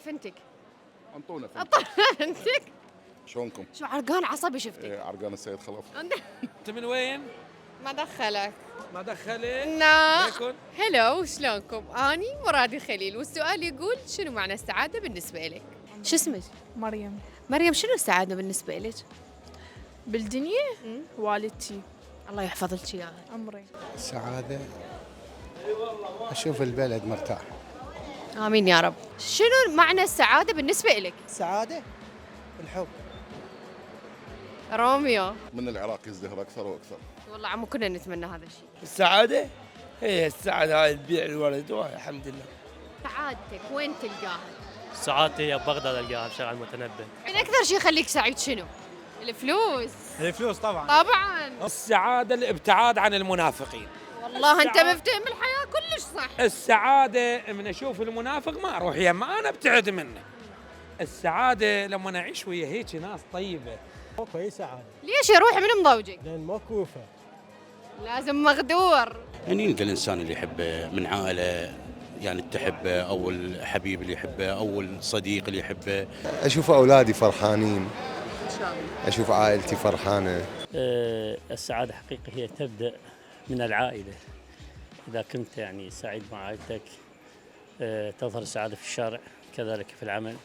فنتك. انطونا فنتك. شلونكم؟ شو عرقان عصبي شفتك؟ عرقان السيد خلف. انت من وين؟ ما دخلك. ما دخلت؟ لا. ليكن؟ هلو، شلونكم؟ اني مرادي خليل، والسؤال يقول شنو معنى السعاده بالنسبه لك؟ شو اسمك؟ مريم. مريم، شنو السعاده بالنسبه لك؟ بالدنيا والدتي. الله يحفظ لك اياها. عمري. السعادة أشوف البلد مرتاح. امين يا رب. شنو معنى السعاده بالنسبه لك؟ السعادة الحب. روميو. من العراق يزدهر اكثر واكثر. والله عمو كنا نتمنى هذا الشيء. السعادة هي السعادة هاي تبيع الولد والحمد لله. سعادتك وين تلقاها؟ سعادتي هي ببغداد القاها بشغل المتنبه. يعني اكثر شيء يخليك سعيد شنو؟ الفلوس. الفلوس طبعا. طبعا. السعادة الابتعاد عن المنافقين. والله انت مفتهم الحياه كلش صح. السعادة من اشوف المنافق ما اروح يمه، انا ابتعد منه. السعادة لما اعيش ويا هيك ناس طيبة. كويس سعادة. ليش يروح من مضوجك؟ لأن موقوفة. لازم مغدور. يعني يلقى الإنسان اللي يحبه من عائلة يعني تحبه، أو الحبيب اللي يحبه، أو الصديق اللي يحبه. أشوف أولادي فرحانين، ان شاء الله. أشوف عائلتي فرحانة. السعادة حقيقة هي تبدأ من العائلة. إذا كنت يعني سعيد مع عائلتك تظهر السعادة في الشارع كذلك في العمل.